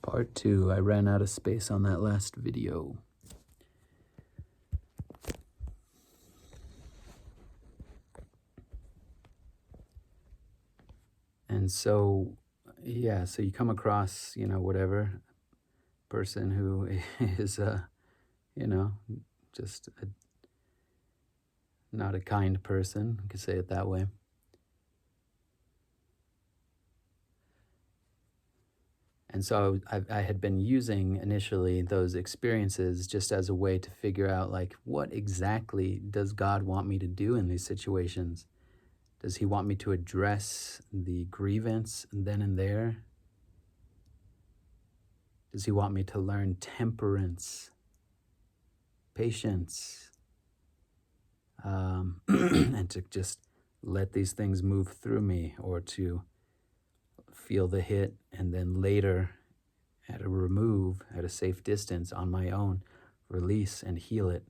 Part 2. I ran out of space on that last video. And so, yeah, so you come across, whatever person who is, just not a kind person, you could say it that way. And so I had been using initially those experiences just as a way to figure out, like, what exactly does God want me to do in these situations? Does he want me to address the grievance then and there? Does he want me to learn temperance, patience, and to just let these things move through me, or to feel the hit and then later at a safe distance on my own, release and heal it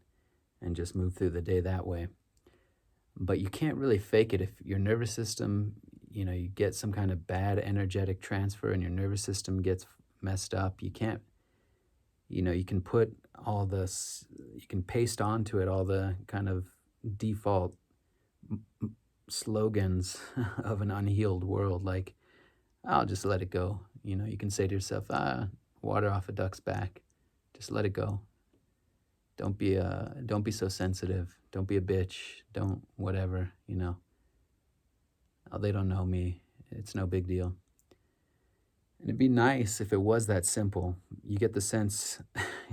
and just move through the day that way? But you can't really fake it if your nervous system, you get some kind of bad energetic transfer and your nervous system gets messed up. You can't, you can put all this, you can paste onto it all the kind of default slogans of an unhealed world, like, I'll just let it go. You can say to yourself, water off a duck's back. Just let it go. Don't be so sensitive. Don't be a bitch. Don't whatever, Oh, they don't know me. It's no big deal. And it'd be nice if it was that simple. You get the sense,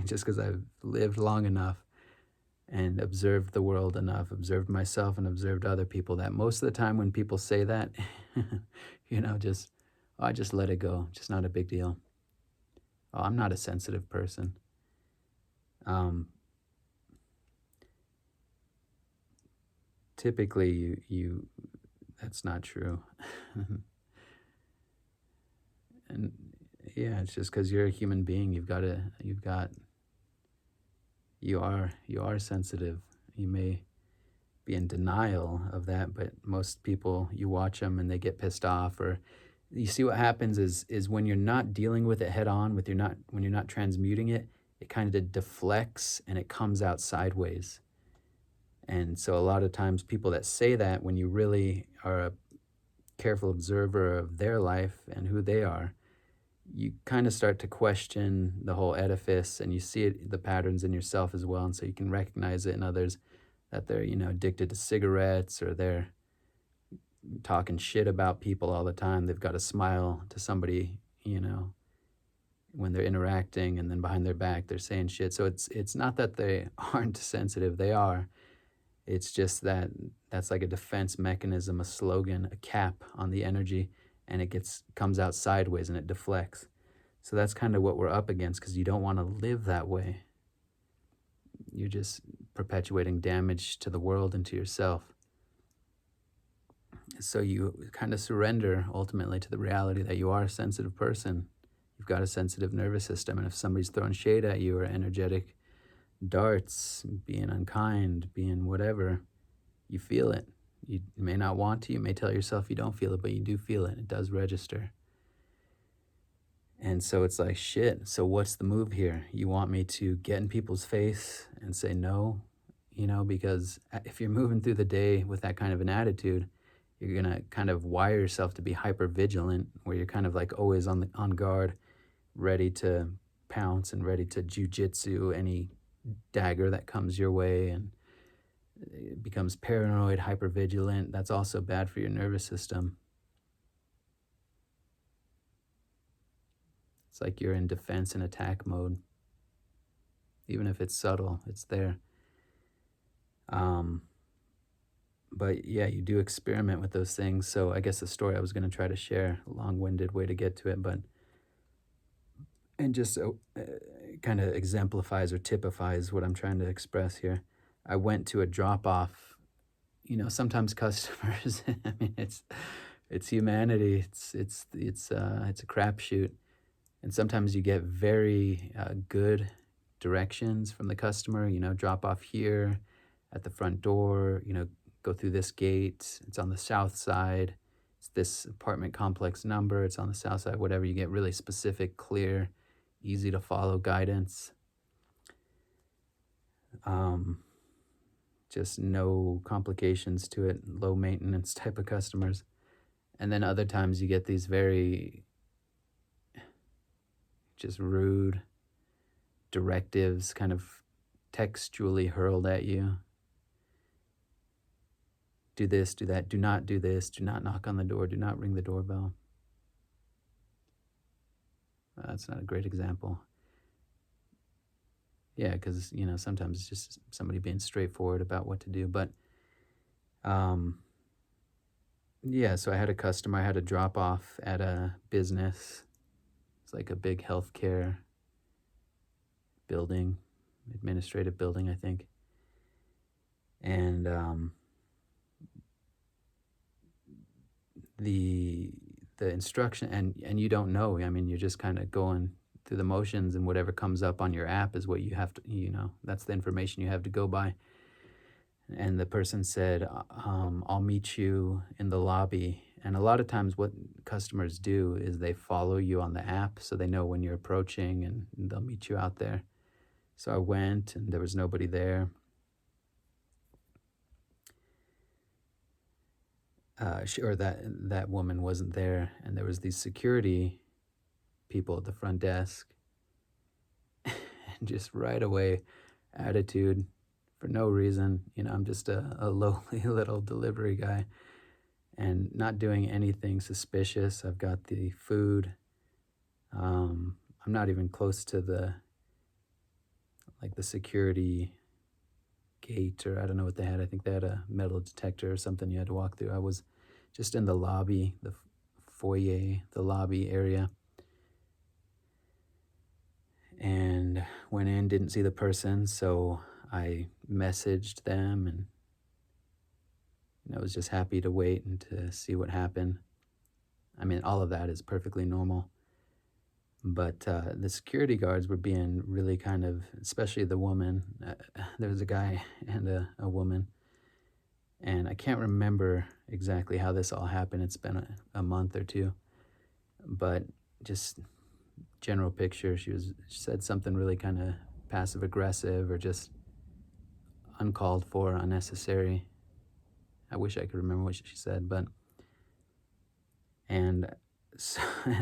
just because I've lived long enough and observed the world enough, observed myself and observed other people, that most of the time when people say that, I just let it go. Just not a big deal. Oh, I'm not a sensitive person. Typically, you that's not true. And yeah, it's just because you're a human being. You are sensitive. You may be in denial of that, but most people, you watch them and they get pissed off, or you see what happens is when you're not dealing with it head on, when you're not transmuting it, it kind of deflects and it comes out sideways. And so a lot of times people that say that, when you really are a careful observer of their life and who they are, you kind of start to question the whole edifice, and you see the patterns in yourself as well. And so you can recognize it in others, that they're, addicted to cigarettes, or they're talking shit about people all the time. They've got a smile to somebody, when they're interacting, and then behind their back, they're saying shit. So it's not that they aren't sensitive. They are. It's just that's like a defense mechanism, a slogan, a cap on the energy, and it comes out sideways and it deflects. So that's kind of what we're up against, because you don't want to live that way. You're just perpetuating damage to the world and to yourself. So you kind of surrender ultimately to the reality that you are a sensitive person. You've got a sensitive nervous system, and if somebody's throwing shade at you, or energetic darts, being unkind, being whatever, you feel it. You may not want to, you may tell yourself you don't feel it, but you do feel it. It does register. And so it's like, shit, so what's the move here? You want me to get in people's face and say no? Because if you're moving through the day with that kind of an attitude, you're going to kind of wire yourself to be hyper vigilant, where you're kind of like always on guard, ready to pounce and ready to jujitsu any dagger that comes your way, and it becomes paranoid, hypervigilant. That's also bad for your nervous system. It's like you're in defense and attack mode. Even if it's subtle, it's there. But yeah, you do experiment with those things. So I guess the story I was going to try to share, a long-winded way to get to it, and just kind of exemplifies or typifies what I'm trying to express here. I went to a drop-off. Sometimes customers, I mean, it's humanity. It's a crapshoot, and sometimes you get very good directions from the customer. Drop off here at the front door. Go through this gate. It's on the south side. It's this apartment complex number. It's on the south side. Whatever. You get really specific, clear easy to follow guidance, um, just no complications to it, low maintenance type of customers. And then other times you get these very just rude directives kind of textually hurled at you. Do this, do that, do not do this, do not knock on the door, do not ring the doorbell. That's not a great example. Yeah, because, sometimes it's just somebody being straightforward about what to do. But, yeah, so I had a customer I had to drop off at a business. It's like a big healthcare building, administrative building, I think. And the instruction, and you don't know. I mean, you're just kind of going through the motions, and whatever comes up on your app is what you have to, that's the information you have to go by. And the person said, I'll meet you in the lobby. And a lot of times what customers do is they follow you on the app so they know when you're approaching, and they'll meet you out there. So I went, and there was nobody there. Or that woman wasn't there, and there was these security people at the front desk. And just right away, attitude for no reason. I'm just a lowly little delivery guy and not doing anything suspicious. I've got the food. I'm not even close to the security gate, or I don't know what they had. I think they had a metal detector or something you had to walk through. I was just in the lobby, the foyer, the lobby area. And went in, didn't see the person, so I messaged them, and I was just happy to wait and to see what happened. I mean, all of that is perfectly normal. But the security guards were being really kind of, especially the woman. There was a guy and a woman. And I can't remember exactly how this all happened. It's been a month or two. But just general picture, she said something really kind of passive aggressive or just uncalled for, unnecessary. I wish I could remember what she said, but and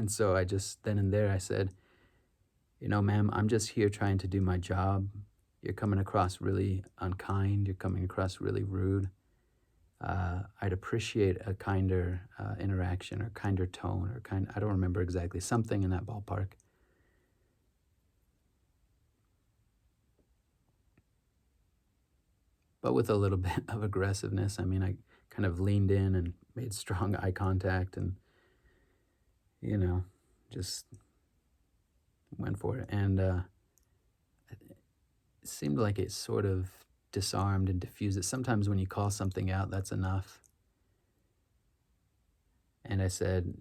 so I just then and there I said, ma'am, I'm just here trying to do my job. You're coming across really unkind. You're coming across really rude. I'd appreciate a kinder interaction or kinder tone or I don't remember exactly, something in that ballpark. But with a little bit of aggressiveness. I mean, I kind of leaned in and made strong eye contact and, just went for it. And it seemed like it sort of disarmed and diffused it. Sometimes when you call something out, that's enough. And I said,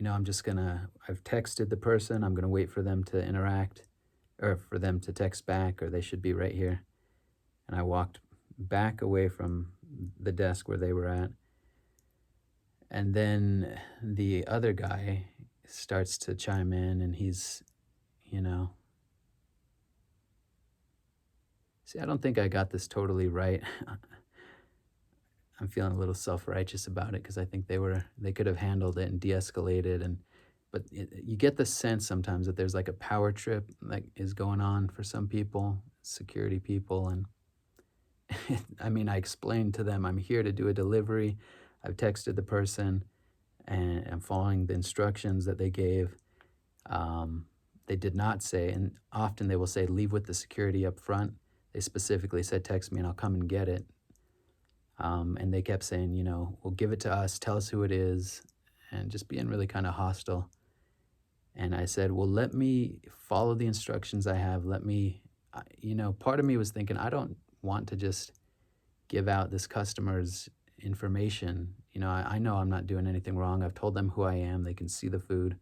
I've texted the person. I'm going to wait for them to interact or for them to text back, or they should be right here. And I walked back away from the desk where they were at. And then the other guy starts to chime in, and he's, see, I don't think I got this totally right. I'm feeling a little self-righteous about it because I think they could have handled it and de-escalated, but you get the sense sometimes that there's like a power trip that is going on for some people, security people, and I mean, I explained to them, I'm here to do a delivery. I've texted the person, and I'm following the instructions that they gave. They did not say, and often they will say, leave with the security up front. They specifically said, text me and I'll come and get it. And they kept saying, well, give it to us, tell us who it is, and just being really kind of hostile. And I said, well, let me follow the instructions I have. Let me, part of me was thinking, I don't want to just give out this customer's information. I know I'm not doing anything wrong. I've told them who I am. They can see the food.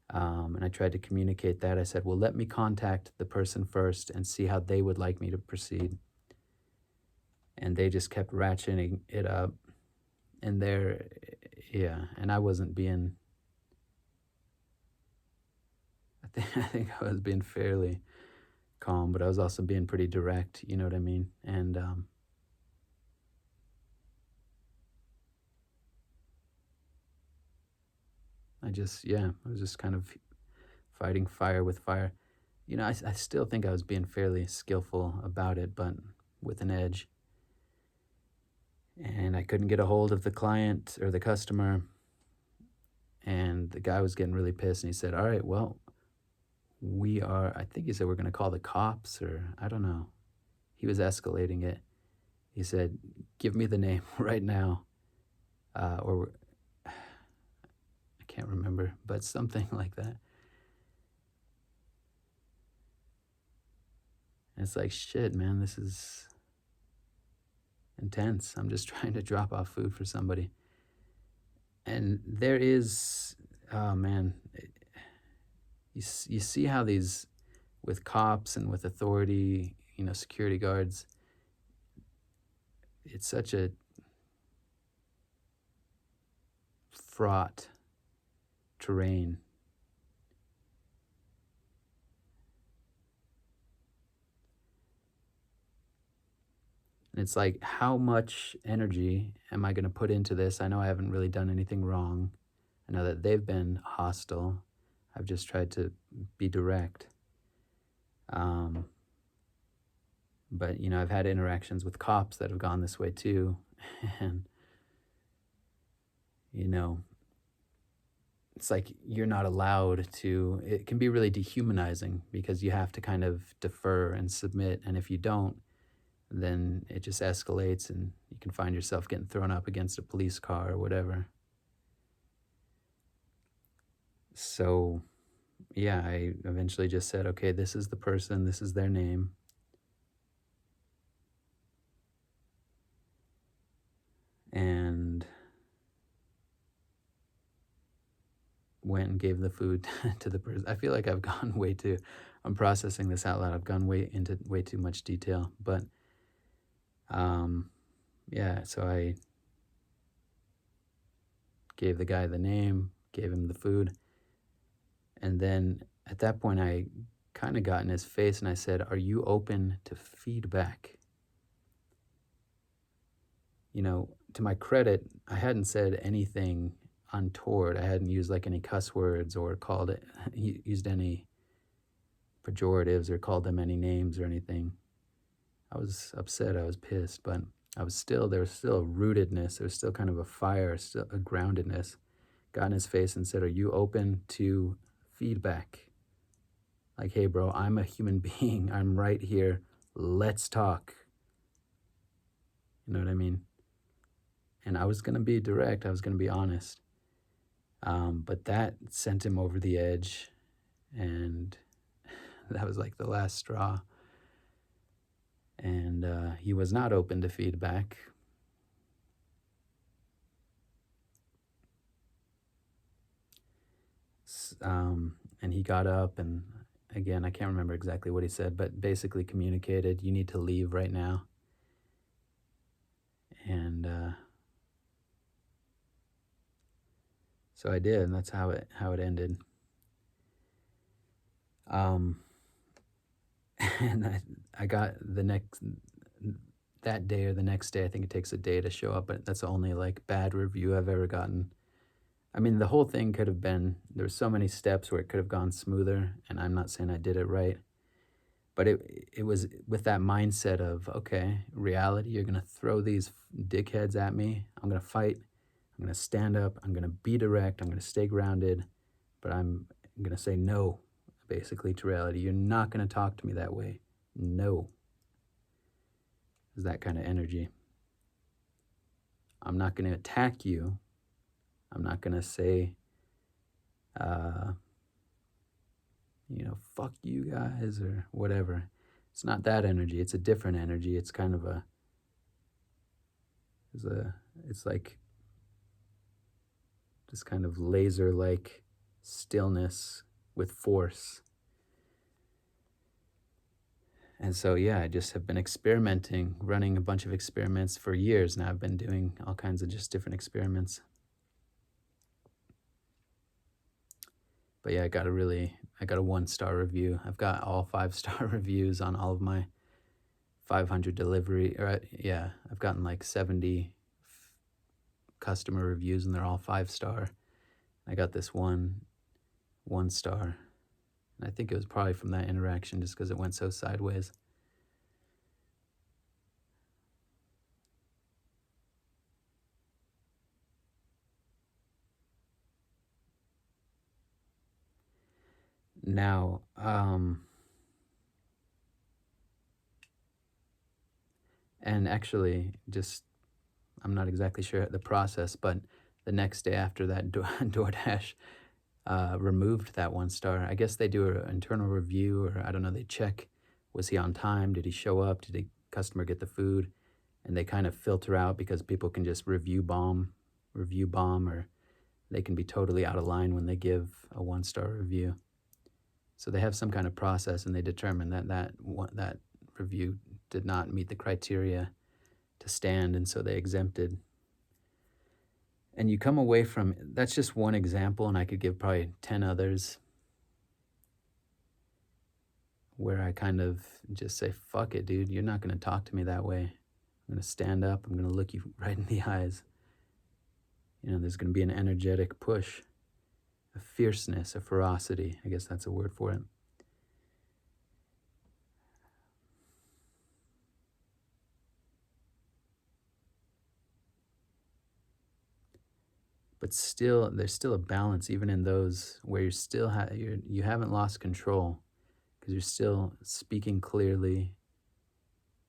And I tried to communicate that. I said, well, let me contact the person first and see how they would like me to proceed. And they just kept ratcheting it up. And and I wasn't being, I I think I was being fairly calm, but I was also being pretty direct, you know what I mean? And I was just kind of fighting fire with fire. I still think I was being fairly skillful about it, but with an edge. And I couldn't get a hold of the client or the customer. And the guy was getting really pissed. And he said, "All right, well, I think he said, we're going to call the cops, or I don't know." He was escalating it. He said, "Give me the name right now." Or I can't remember, but something like that. And it's like, shit, man, this is intense. I'm just trying to drop off food for somebody. And there is, oh man, you see how these, with cops and with authority, security guards, it's such a fraught terrain. And it's like, how much energy am I going to put into this? I know I haven't really done anything wrong. I know that they've been hostile. I've just tried to be direct. But, I've had interactions with cops that have gone this way too. And, it's like you're not allowed to, it can be really dehumanizing because you have to kind of defer and submit. And if you don't, then it just escalates and you can find yourself getting thrown up against a police car or whatever. So, yeah, I eventually just said, okay, this is the person, this is their name. And went and gave the food to the person. I feel like I've gone I'm processing this out loud. I've gone into way too much detail. But, yeah, so I gave the guy the name, gave him the food. And then at that point, I kind of got in his face and I said, "Are you open to feedback?" To my credit, I hadn't said anything untoward. I hadn't used like any cuss words or used any pejoratives or called them any names or anything. I was upset, I was pissed, but there was still a rootedness, there was still kind of a fire, still a groundedness. Got in his face and said, "Are you open to feedback? Like, hey bro, I'm a human being, I'm right here, let's talk." You know what I mean? And I was gonna be direct, I was gonna be honest. But that sent him over the edge, and that was like the last straw. And he was not open to feedback. And he got up, and again, I can't remember exactly what he said, but basically communicated, "You need to leave right now." And so I did, and that's how it ended. And I got that day or the next day, I think it takes a day to show up, but that's the only like bad review I've ever gotten. I mean, the whole thing could have been, there's so many steps where it could have gone smoother, and I'm not saying I did it right, but it was with that mindset of, okay, reality, you're gonna throw these dickheads at me, I'm gonna fight, I'm gonna stand up, I'm gonna be direct, I'm gonna stay grounded, but I'm gonna say no, basically, to reality. You're not gonna talk to me that way. No. Is that kind of energy. I'm not gonna attack you. I'm not gonna say, fuck you guys or whatever. It's not that energy. It's a different energy. It's kind of it's like this kind of laser-like stillness with force. And so, yeah, I just have been experimenting, running a bunch of experiments for years now. I've been doing all kinds of just different experiments. But yeah, I got a 1-star review. I've got all 5-star reviews on all of my 500 delivery, or yeah, I've gotten like 70 customer reviews and they're all 5-star. I got this 1 star. And I think it was probably from that interaction just because it went so sideways. Now, and actually, just I'm not exactly sure the process, but the next day after that, DoorDash removed that 1 star. I guess they do an internal review, or I don't know, they check, was he on time? Did he show up? Did the customer get the food? And they kind of filter out because people can just review bomb, or they can be totally out of line when they give a 1-star review. So they have some kind of process, and they determine that review did not meet the criteria to stand, and so they exempted. And you come away from that's just one example, and I could give probably 10 others where I kind of just say, fuck it, dude, you're not going to talk to me that way. I'm going to stand up, I'm going to look you right in the eyes. You know, there's going to be an energetic push, a fierceness, a ferocity. I guess that's a word for it. But still, there's still a balance, even in those where you're still you haven't lost control, because you're still speaking clearly.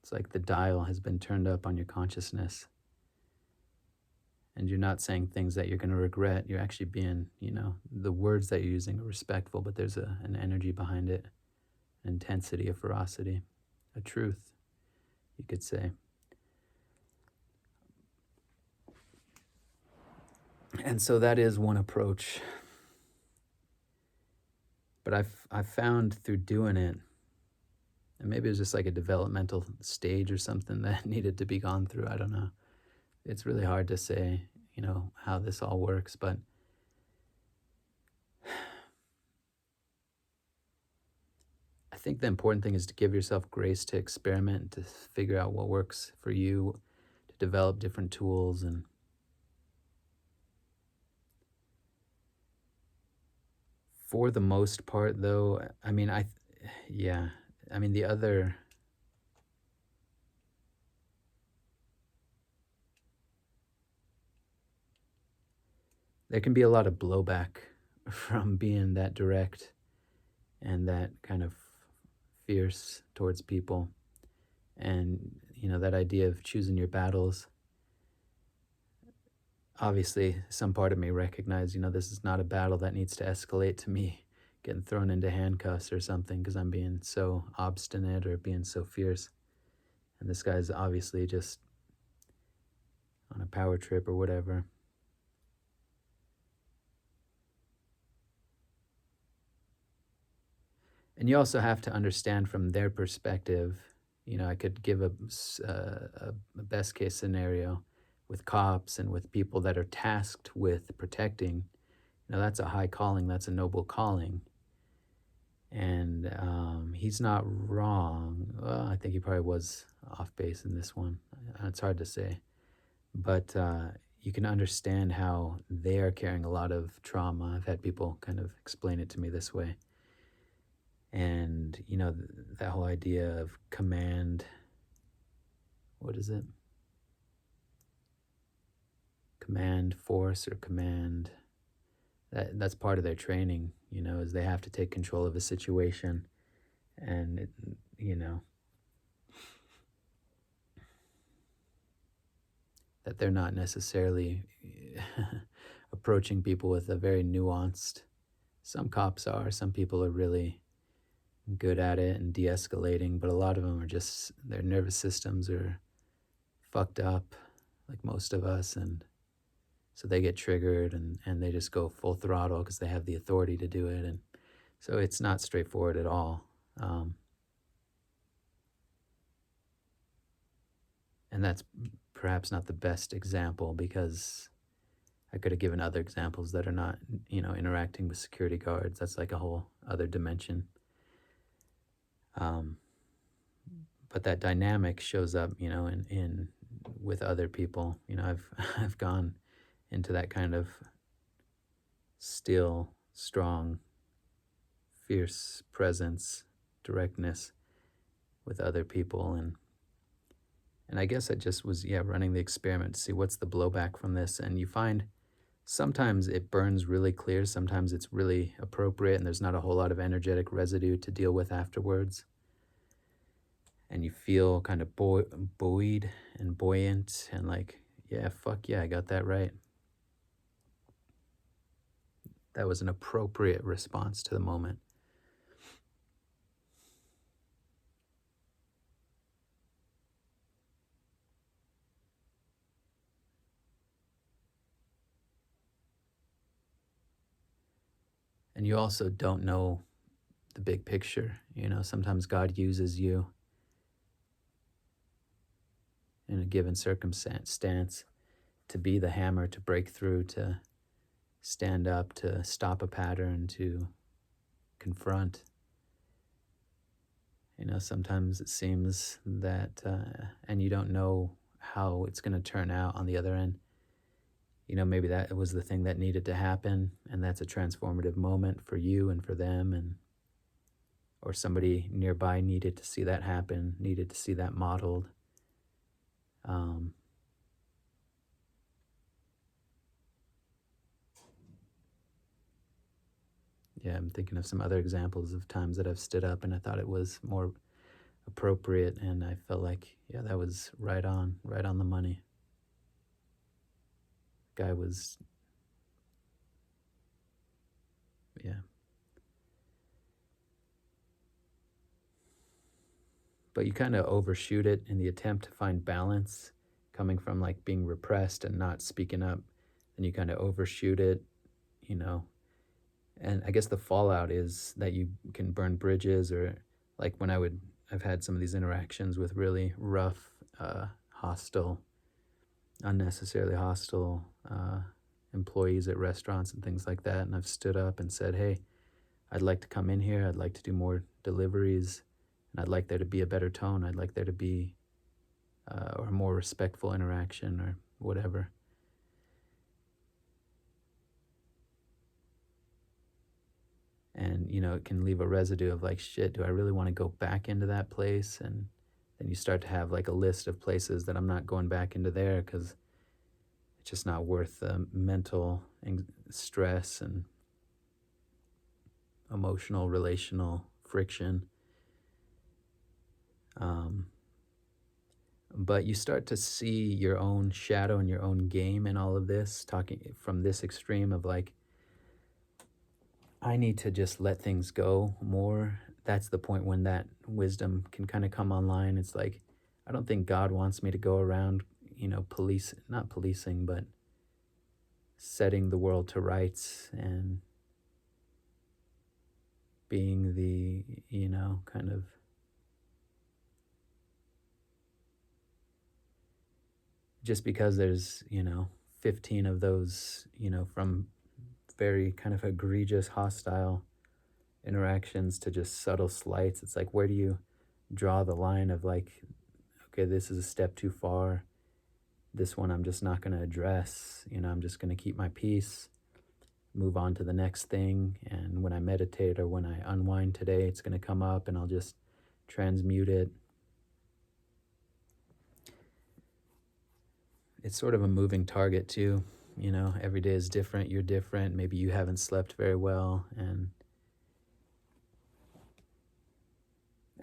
It's like the dial has been turned up on your consciousness, and you're not saying things that you're going to regret. You're actually being, the words that you're using are respectful, but there's an energy behind it, an intensity, a ferocity, a truth, you could say. And so that is one approach. But I've found through doing it, and maybe it was just like a developmental stage or something that needed to be gone through. I don't know. It's really hard to say, how this all works, but I think the important thing is to give yourself grace to experiment, to figure out what works for you, to develop different tools. And for the most part, though, the other, there can be a lot of blowback from being that direct and that kind of fierce towards people. And, that idea of choosing your battles. Obviously, some part of me recognized, this is not a battle that needs to escalate to me getting thrown into handcuffs or something because I'm being so obstinate or being so fierce. And this guy's obviously just on a power trip or whatever. And you also have to understand from their perspective. I could give a best case scenario with cops and with people that are tasked with protecting. That's a high calling, that's a noble calling. And he's not wrong. Well, I think he probably was off base in this one. It's hard to say. But you can understand how they are carrying a lot of trauma. I've had people kind of explain it to me this way. And, that whole idea of command, what is it? Command force or command, that's part of their training, is they have to take control of a situation. And, that they're not necessarily approaching people with a very nuanced, some cops are, some people are really good at it and de-escalating, but a lot of them are just, their nervous systems are fucked up, like most of us, and so they get triggered and they just go full throttle because they have the authority to do it. And so it's not straightforward at all. And that's perhaps not the best example because I could have given other examples that are not, interacting with security guards. That's like a whole other dimension. Um, but that dynamic shows up, in with other people. I've I've gone into that kind of still, strong, fierce presence, directness with other people, and I guess I just was, running the experiment to see what's the blowback from this. And you find sometimes it burns really clear, sometimes it's really appropriate, and there's not a whole lot of energetic residue to deal with afterwards. And you feel kind of buoyed and buoyant and like, yeah, fuck yeah, I got that right. That was an appropriate response to the moment. And you also don't know the big picture. Sometimes God uses you in a given circumstance to be the hammer, to break through, to stand up, to stop a pattern, to confront. Sometimes it seems that, and you don't know how it's going to turn out on the other end. Maybe that was the thing that needed to happen, and that's a transformative moment for you and for them, or somebody nearby needed to see that happen, needed to see that modeled. Yeah, I'm thinking of some other examples of times that I've stood up and I thought it was more appropriate, and I felt like, yeah, that was right on the money. Guy was, yeah. But you kind of overshoot it in the attempt to find balance, coming from like being repressed and not speaking up. And you kind of overshoot it, you know. And I guess the fallout is that you can burn bridges, or like when I've had some of these interactions with really rough, hostile, unnecessarily hostile employees at restaurants and things like that. And I've stood up and said, hey, I'd like to come in here. I'd like to do more deliveries, and I'd like there to be a better tone. I'd like there to be or a more respectful interaction or whatever. And, it can leave a residue of like, shit, do I really want to go back into that place? And then you start to have like a list of places that I'm not going back into there because it's just not worth the mental stress and emotional, relational friction. But you start to see your own shadow and your own game in all of this, talking from this extreme of like, I need to just let things go more. That's the point when that wisdom can kind of come online. It's like, I don't think God wants me to go around, not policing, but setting the world to rights and being the, kind of just because there's, 15 of those, from very kind of egregious, hostile interactions to just subtle slights. It's like, where do you draw the line of like, okay, this is a step too far. This one I'm just not going to address. I'm just going to keep my peace, move on to the next thing. And when I meditate or when I unwind today, it's going to come up and I'll just transmute it. It's sort of a moving target too. Every day is different. You're different. Maybe you haven't slept very well. And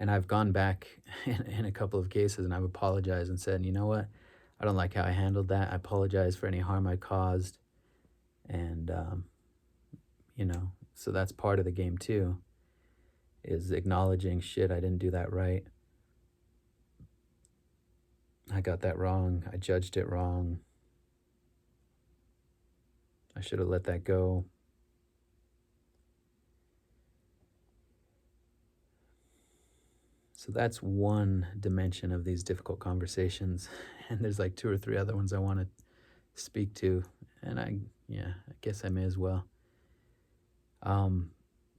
I've gone back in a couple of cases and I've apologized and said, you know what? I don't like how I handled that. I apologize for any harm I caused. And, so that's part of the game too, is acknowledging, shit, I didn't do that right. I got that wrong. I judged it wrong. I should have let that go. So that's one dimension of these difficult conversations. And there's like 2 or 3 other ones I want to speak to. And I, Yeah, I guess I may as well. Um,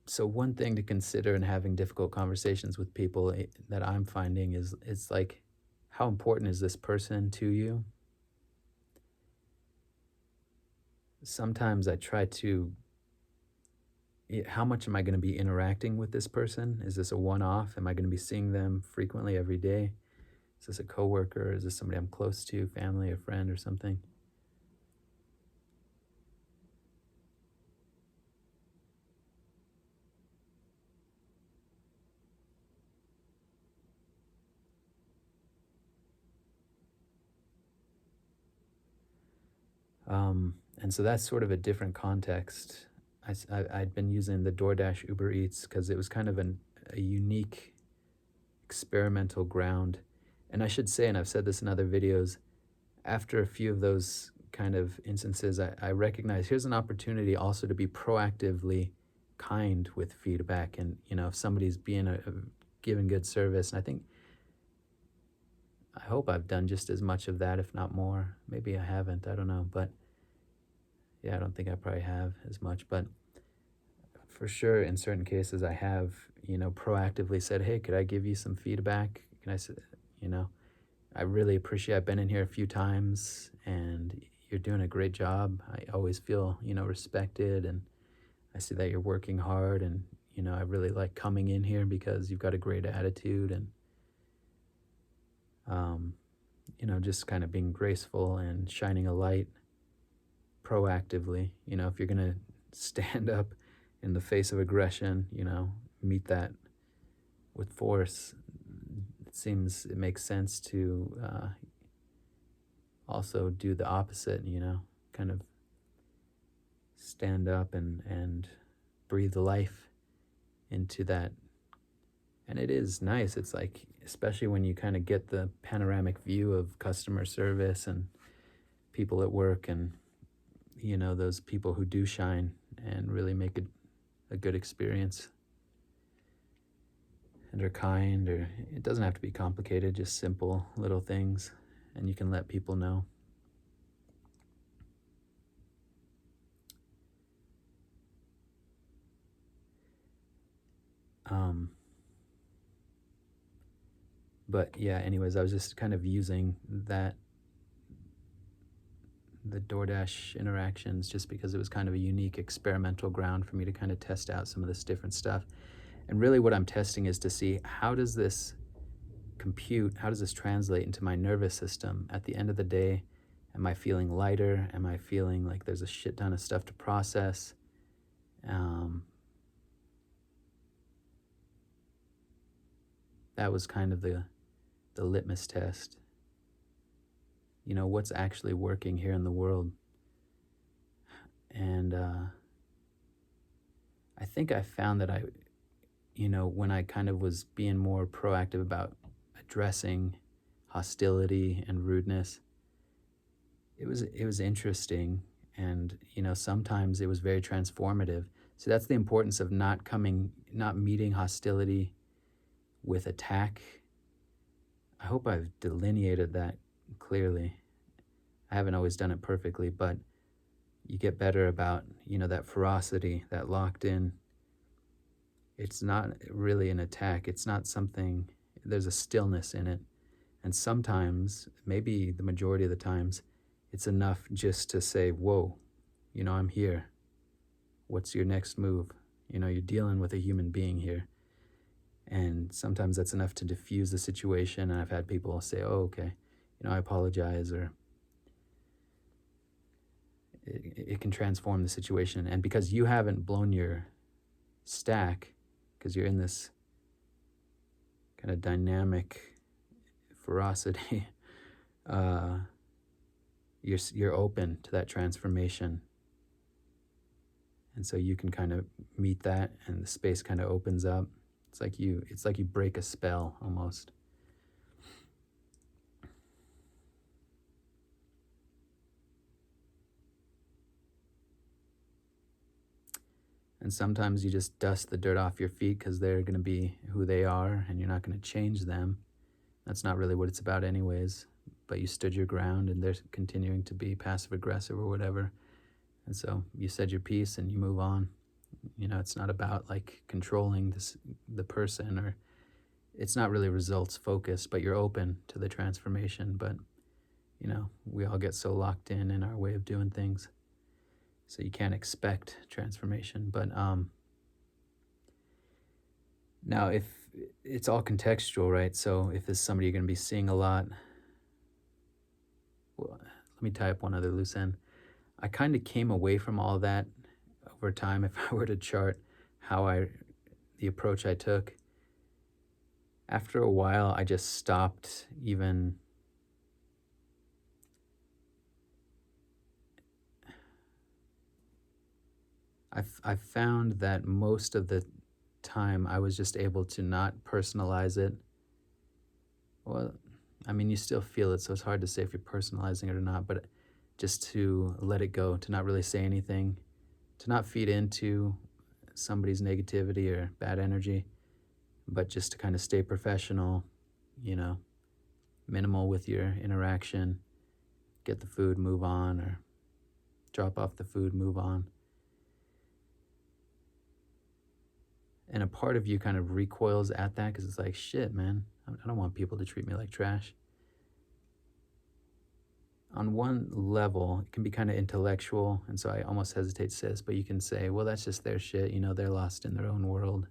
so one thing to consider in having difficult conversations with people that I'm finding is it's like, how important is this person to you? Sometimes I try to, how much am I going to be interacting with this person? Is this a one-off? Am I going to be seeing them frequently every day? Is this a coworker? Is this somebody I'm close to, family, a friend, or something? And so that's sort of a different context. I'd been using the DoorDash Uber Eats because it was kind of a unique experimental ground. And I should say, and I've said this in other videos, after a few of those kind of instances, I recognize here's an opportunity also to be proactively kind with feedback. And, if somebody's being giving good service, and I hope I've done just as much of that, if not more. Maybe I haven't, I don't know. But yeah, I don't think I probably have as much. But for sure, in certain cases, I have, proactively said, hey, could I give you some feedback? Can I say, you know, I really appreciate, I've been in here a few times and you're doing a great job. I always feel, respected, and I see that you're working hard, and, I really like coming in here because you've got a great attitude, and, um, just kind of being graceful and shining a light proactively. If you're going to stand up in the face of aggression, meet that with force, it makes sense to also do the opposite, kind of stand up and breathe life into that. And it is nice. It's like, especially when you kind of get the panoramic view of customer service and people at work, and, those people who do shine and really make it a good experience and are kind, or it doesn't have to be complicated, just simple little things, and you can let people know. But yeah, anyways, I was just kind of using the DoorDash interactions just because it was kind of a unique experimental ground for me to kind of test out some of this different stuff. And really what I'm testing is to see, how does this translate into my nervous system? At the end of the day, am I feeling lighter? Am I feeling like there's a shit ton of stuff to process? That was kind of the litmus test. What's actually working here in the world? And I think I found that when I kind of was being more proactive about addressing hostility and rudeness, it was interesting, and sometimes it was very transformative. So that's the importance of not meeting hostility with attack. I hope I've delineated that clearly. I haven't always done it perfectly, but you get better about, that ferocity, that locked in. It's not really an attack. It's not something, there's a stillness in it. And sometimes, maybe the majority of the times, it's enough just to say, whoa, I'm here. What's your next move? You're dealing with a human being here. And sometimes that's enough to diffuse the situation. And I've had people say, oh, okay, I apologize, or it can transform the situation. And because you haven't blown your stack, because you're in this kind of dynamic ferocity, you're open to that transformation. And so you can kind of meet that, and the space kind of opens up. It's like you break a spell almost. And sometimes you just dust the dirt off your feet because they're going to be who they are, and you're not going to change them. That's not really what it's about anyways. But you stood your ground, and they're continuing to be passive aggressive or whatever. And so you said your piece and you move on. It's not about like controlling the person, or it's not really results focused, but you're open to the transformation. But, we all get so locked in our way of doing things. So you can't expect transformation. But now, if it's all contextual, right? So if it's somebody you're going to be seeing a lot, well, let me tie up one other loose end. I kind of came away from all that over time. If I were to chart the approach I took, after a while, I just stopped even. I found that most of the time I was just able to not personalize it. Well, I mean, you still feel it, so it's hard to say if you're personalizing it or not, but just to let it go, to not really say anything, to not feed into somebody's negativity or bad energy, but just to kind of stay professional, minimal with your interaction, get the food, move on, or drop off the food, move on. And a part of you kind of recoils at that because it's like, shit, man, I don't want people to treat me like trash. On one level, it can be kind of intellectual, and so I almost hesitate to say this, but you can say, well, that's just their shit, they're lost in their own world.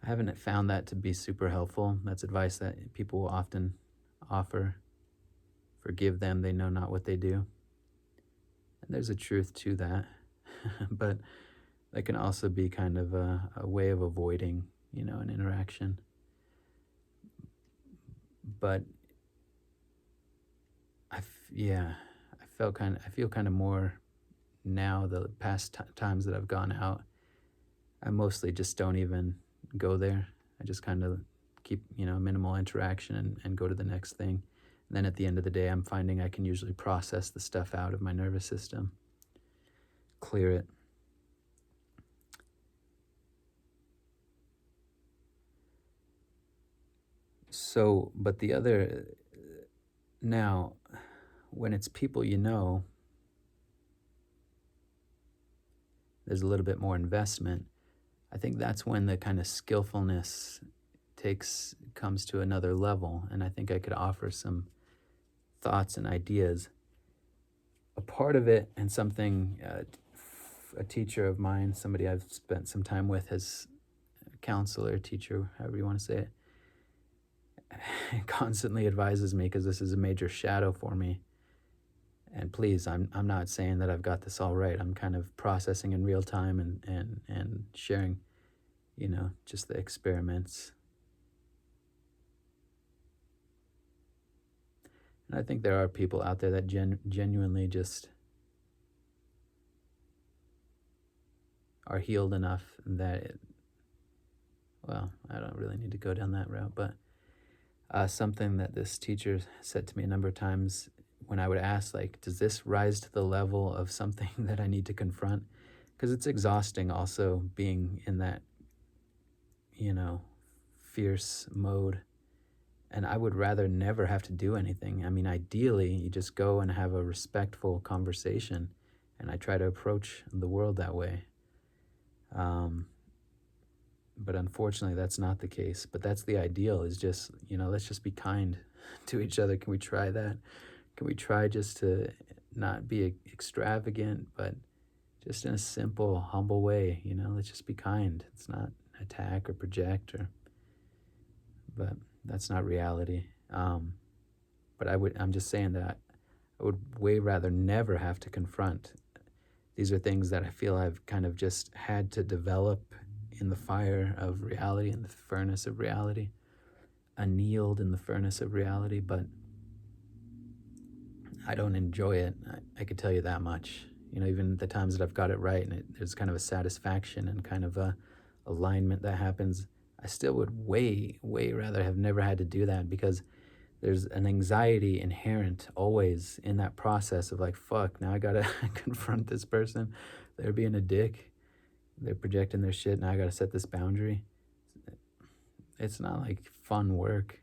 I haven't found that to be super helpful. That's advice that people will often offer. Forgive them, they know not what they do. And there's a truth to that. But that can also be kind of a way of avoiding, an interaction. But I feel kind of more now the past times that I've gone out. I mostly just don't even go there. I just kind of keep, minimal interaction and go to the next thing. And then at the end of the day, I'm finding I can usually process the stuff out of my nervous system, clear it. So, but now, when it's people there's a little bit more investment. I think that's when the kind of skillfulness comes to another level, and I think I could offer some thoughts and ideas. A part of it, and something a teacher of mine, somebody I've spent some time with, as a counselor, teacher, however you want to say it, constantly advises me, because this is a major shadow for me. And please, I'm not saying that I've got this all right. I'm kind of processing in real time and sharing, just the experiments. And I think there are people out there that genuinely just are healed enough that I don't really need to go down that route, but something that this teacher said to me a number of times when I would ask, like, does this rise to the level of something that I need to confront? Because it's exhausting also being in that, fierce mode. And I would rather never have to do anything. I mean, ideally, you just go and have a respectful conversation. And I try to approach the world that way. But unfortunately, that's not the case. But that's the ideal, is just, let's just be kind to each other. Can we try that? Can we try just to not be extravagant, but just in a simple, humble way? Let's just be kind. It's not attack or project, but that's not reality. But I'm just saying that I would way rather never have to confront. These are things that I feel I've kind of just had to develop in the fire of reality, in the furnace of reality, annealed in the furnace of reality, but I don't enjoy it. I could tell you that much. Even the times that I've got it right, and there's kind of a satisfaction and kind of a alignment that happens, I still would way, way rather have never had to do that, because there's an anxiety inherent always in that process of like, fuck, now I gotta confront this person. They're being a dick. They're projecting their shit. Now I gotta set this boundary. It's not like fun work.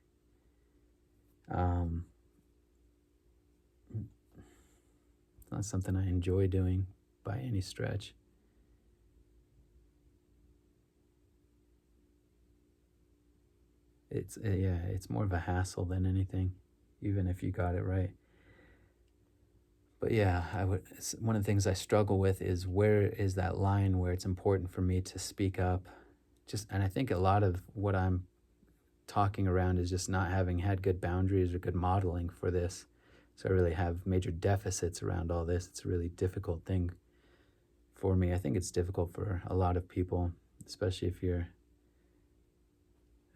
not something I enjoy doing by any stretch. Yeah, it's more of a hassle than anything, even if you got it right. But yeah, one of the things I struggle with is where is that line where it's important for me to speak up. And I think a lot of what I'm talking around is just not having had good boundaries or good modeling for this. So I really have major deficits around all this. It's a really difficult thing for me. I think it's difficult for a lot of people, especially if you're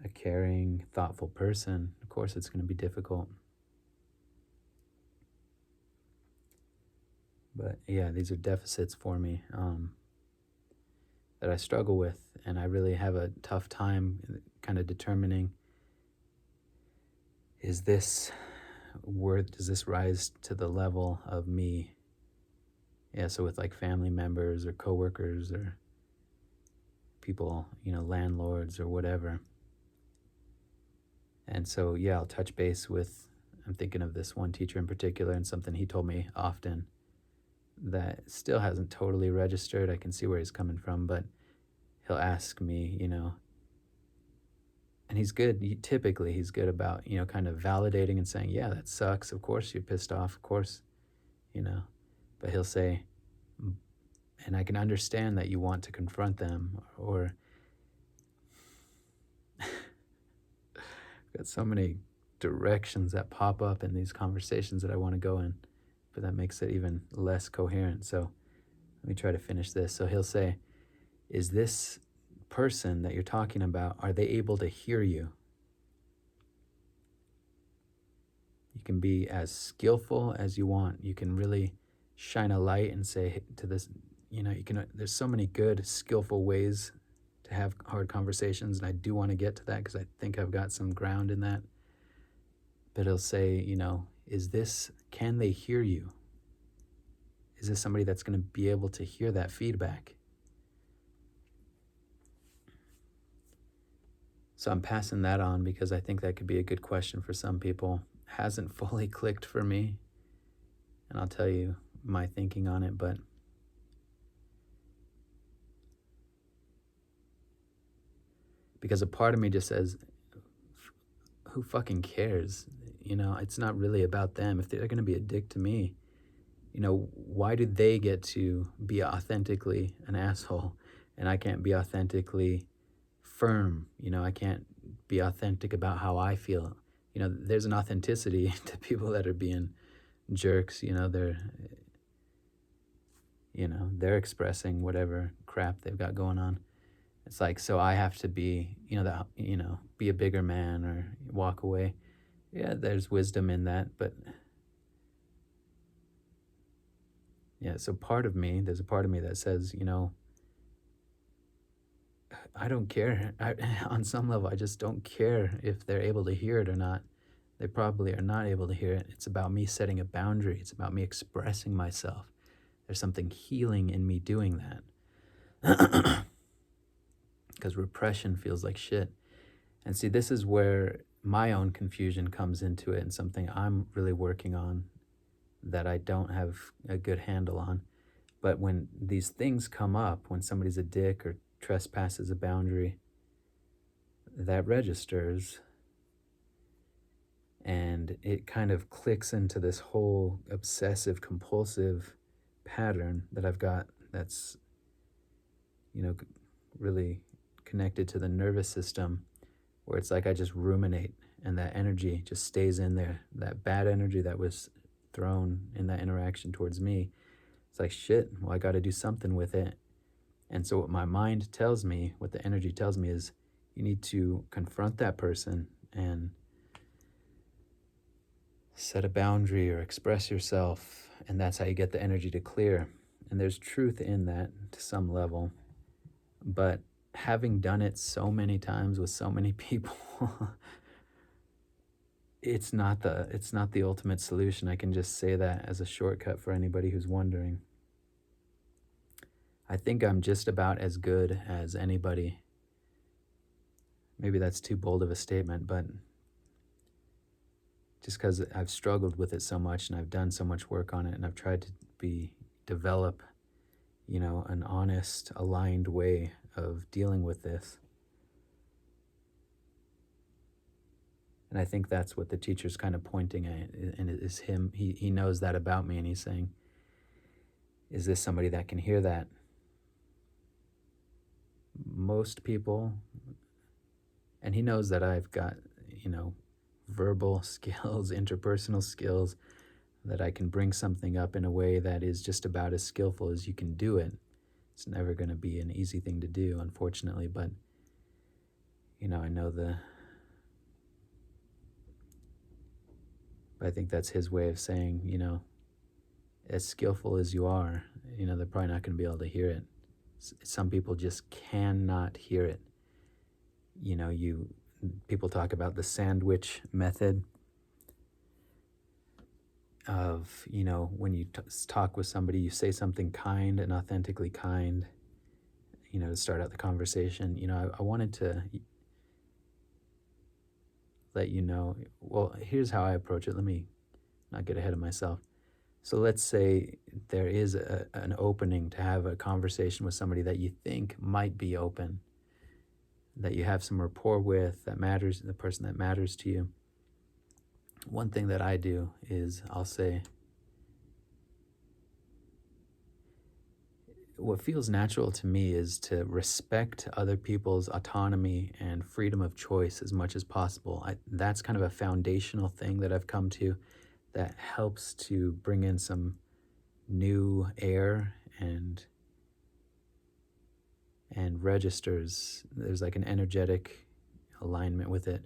a caring, thoughtful person. Of course, it's going to be difficult. But yeah, these are deficits for me that I struggle with, and I really have a tough time kind of determining, is this does this rise to the level of me? Yeah, so with like family members or coworkers or people, landlords or whatever. And so, yeah, I'll touch base with, I'm thinking of this one teacher in particular and something he told me often that still hasn't totally registered. I can see where he's coming from, but he'll ask me, and he's good. Typically, he's good about, kind of validating and saying, yeah, that sucks. Of course you're pissed off. Of course, but he'll say, and I can understand that you want to confront them, or got so many directions that pop up in these conversations that I want to go in, but that makes it even less coherent. So let me try to finish this. So he'll say, is this person that you're talking about, are they able to hear you? You can be as skillful as you want. You can really shine a light and say to this, there's so many good, skillful ways to have hard conversations, and I do want to get to that because I think I've got some ground in that. But he'll say, can they hear you? Is this somebody that's going to be able to hear that feedback? So I'm passing that on because I think that could be a good question for some people. Hasn't fully clicked for me, and I'll tell you my thinking on it, but because a part of me just says, who fucking cares? It's not really about them. If they're going to be a dick to me, why do they get to be authentically an asshole and I can't be authentically firm? I can't be authentic about how I feel. There's an authenticity to people that are being jerks. They're expressing whatever crap they've got going on. It's like, so I have to be, be a bigger man or walk away. Yeah, there's wisdom in that, but yeah, so there's a part of me that says, I don't care. On some level, I just don't care if they're able to hear it or not. They probably are not able to hear it. It's about me setting a boundary. It's about me expressing myself. There's something healing in me doing that. Because repression feels like shit. And see, this is where my own confusion comes into it, and something I'm really working on that I don't have a good handle on. But when these things come up, when somebody's a dick or trespasses a boundary, that registers, and it kind of clicks into this whole obsessive compulsive pattern that I've got that's, really connected to the nervous system, where it's like I just ruminate and that energy just stays in there. That bad energy that was thrown in that interaction towards me, it's like, shit, well, I got to do something with it. And so what my mind tells me, what the energy tells me, is you need to confront that person and set a boundary or express yourself. And that's how you get the energy to clear. And there's truth in that to some level. But having done it so many times with so many people, it's not the ultimate solution. I can just say that as a shortcut for anybody who's wondering. I think I'm just about as good as anybody. Maybe that's too bold of a statement, but just because I've struggled with it so much and I've done so much work on it and I've tried to develop, an honest, aligned way of dealing with this. And I think that's what the teacher's kind of pointing at, and it is him. He knows that about me, and he's saying, is this somebody that can hear that? Most people, and he knows that I've got, verbal skills, interpersonal skills, that I can bring something up in a way that is just about as skillful as you can do it. It's never going to be an easy thing to do, unfortunately, but, I know I think that's his way of saying, as skillful as you are, they're probably not going to be able to hear it. Some people just cannot hear it. People talk about the sandwich method of, when you talk with somebody, you say something kind and authentically kind, to start out the conversation. I wanted to let you know, well, here's how I approach it. Let me not get ahead of myself. So let's say there is an opening to have a conversation with somebody that you think might be open, that you have some rapport with, that matters, the person that matters to you. One thing that I do is I'll say, what feels natural to me is to respect other people's autonomy and freedom of choice as much as possible. That's kind of a foundational thing that I've come to that helps to bring in some new air and registers. There's like an energetic alignment with it.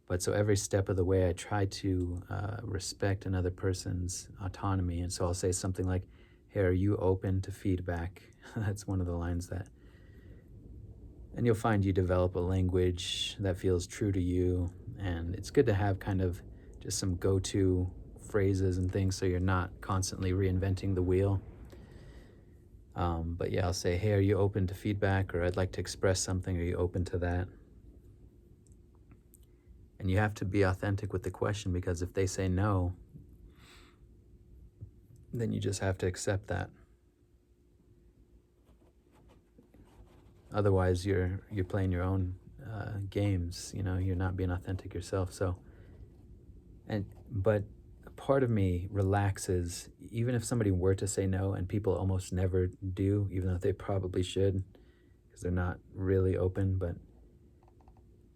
But so every step of the way, I try to respect another person's autonomy. And so I'll say something like, hey, are you open to feedback? That's one of the lines and you'll find you develop a language that feels true to you. And it's good to have kind of just some go-to phrases and things so you're not constantly reinventing the wheel. But yeah, I'll say, hey, are you open to feedback? Or I'd like to express something. Are you open to that? And you have to be authentic with the question, because if they say no, then you just have to accept that. Otherwise, you're playing your own games. You're not being authentic yourself. But part of me relaxes, even if somebody were to say no, and people almost never do, even though they probably should, because they're not really open. But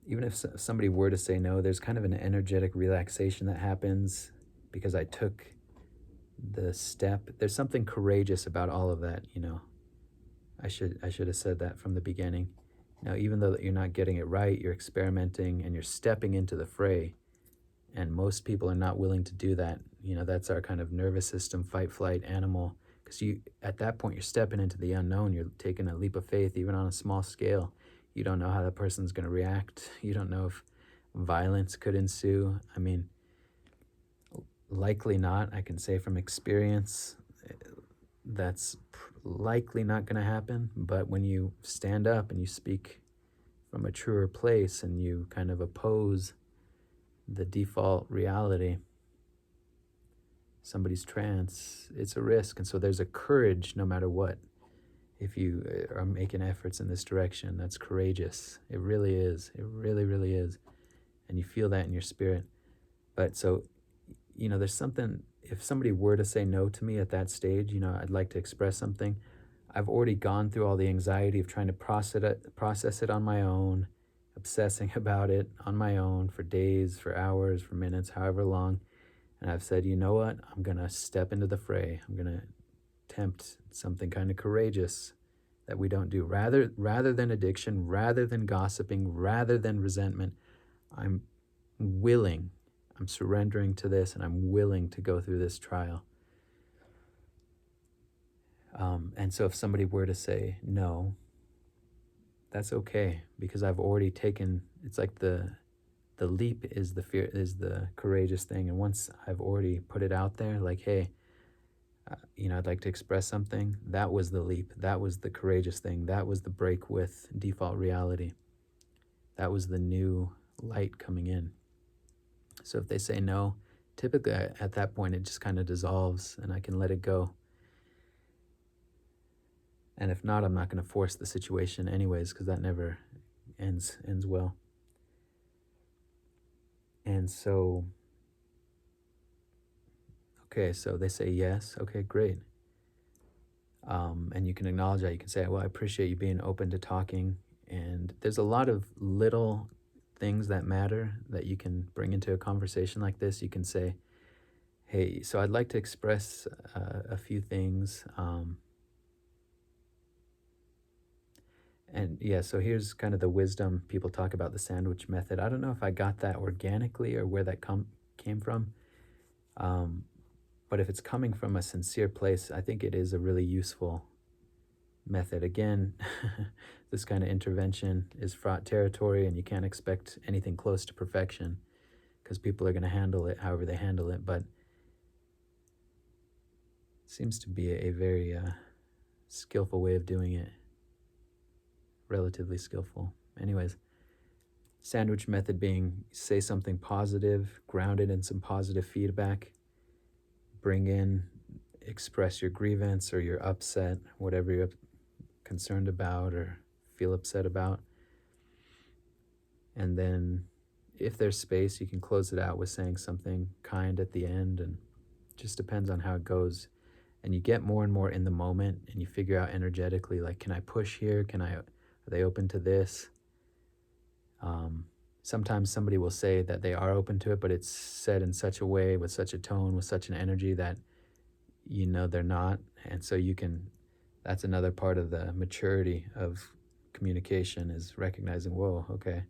even if somebody were to say no, there's kind of an energetic relaxation that happens because I took the step. There's something courageous about all of that. I should have said that from the beginning. Even though you're not getting it right, you're experimenting and you're stepping into the fray. And most people are not willing to do that. That's our kind of nervous system, fight, flight, animal. Because at that point, you're stepping into the unknown. You're taking a leap of faith, even on a small scale. You don't know how that person's going to react. You don't know if violence could ensue. I mean, likely not. I can say from experience, that's likely not going to happen. But when you stand up and you speak from a truer place and you kind of oppose the default reality, somebody's trance, it's a risk. And so there's a courage no matter what. If you are making efforts in this direction, that's courageous. It really is. It really, really is. And you feel that in your spirit. But so, there's something, if somebody were to say no to me at that stage, I'd like to express something. I've already gone through all the anxiety of trying to process it on my own, obsessing about it on my own for days, for hours, for minutes, however long. And I've said, you know what? I'm going to step into the fray. I'm going to attempt something kind of courageous that we don't do. Rather than addiction, rather than gossiping, rather than resentment, I'm surrendering to this, and I'm willing to go through this trial. And so if somebody were to say no, that's okay, because I've already taken, it's like the leap is the courageous thing. And once I've already put it out there, like, hey, I'd like to express something, that was the leap. That was the courageous thing. That was the break with default reality. That was the new light coming in. So if they say no, typically at that point it just kind of dissolves and I can let it go. And if not, I'm not going to force the situation anyways, because that never ends well. And so, okay, so they say yes. Okay, great. And you can acknowledge that. You can say, well, I appreciate you being open to talking. And there's a lot of little things that matter that you can bring into a conversation like this. You can say, hey, so I'd like to express a few things. And yeah, so here's kind of the wisdom. People talk about the sandwich method. I don't know if I got that organically or where that came from. But if it's coming from a sincere place, I think it is a really useful method. Again, this kind of intervention is fraught territory, and you can't expect anything close to perfection because people are going to handle it however they handle it. But it seems to be a very skillful way of doing it, relatively skillful. Anyways, sandwich method being say something positive, grounded in some positive feedback, bring in, express your grievance or your upset, whatever you're concerned about or feel upset about. And then if there's space, you can close it out with saying something kind at the end, and it just depends on how it goes. And you get more and more in the moment, and you figure out energetically, like, can I push here? Are they open to this? Sometimes somebody will say that they are open to it, but it's said in such a way, with such a tone, with such an energy that you know they're not. And so that's another part of the maturity of communication, is recognizing, whoa, okay,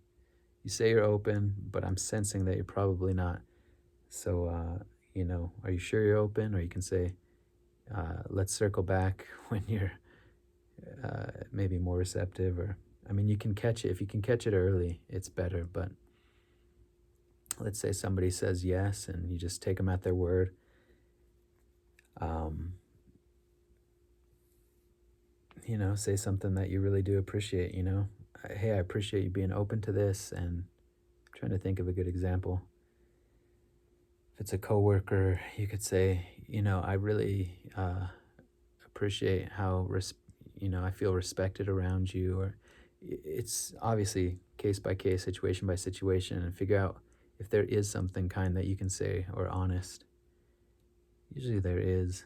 you say you're open, but I'm sensing that you're probably not. So, are you sure you're open? Or you can say, let's circle back when you're maybe more receptive. Or, you can catch it. If you can catch it early, it's better. But let's say somebody says yes and you just take them at their word. Say something that you really do appreciate, Hey, I appreciate you being open to this. And I'm trying to think of a good example. If it's a coworker, you could say, I really appreciate how, I feel respected around you. Or it's obviously case by case, situation by situation, and figure out if there is something kind that you can say, or honest. Usually there is.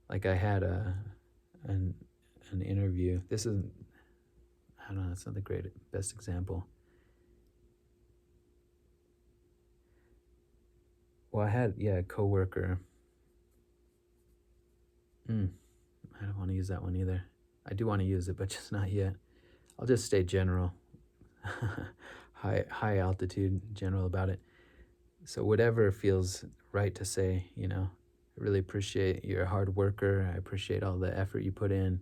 Like I had an interview. This isn't, I don't know, it's not the best example. Well, I had, a coworker. I don't want to use that one either. I do want to use it, but just not yet. I'll just stay general. high altitude, general about it. So whatever feels right to say, I really appreciate you're a hard worker. I appreciate all the effort you put in.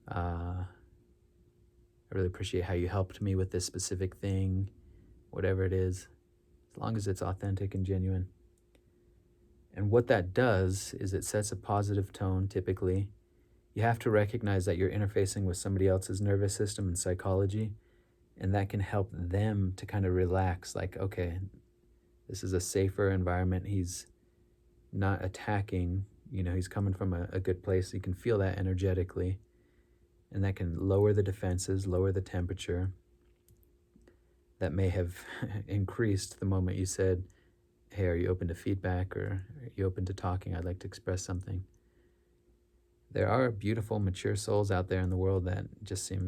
I really appreciate how you helped me with this specific thing, whatever it is, as long as it's authentic and genuine. And what that does is it sets a positive tone, typically. You have to recognize that you're interfacing with somebody else's nervous system and psychology, and that can help them to kind of relax, like, okay, this is a safer environment. He's not attacking, he's coming from a good place. You can feel that energetically, and that can lower the defenses, lower the temperature that may have increased the moment you said, hey, are you open to feedback, or are you open to talking? I'd like to express something. There are beautiful, mature souls out there in the world that just seem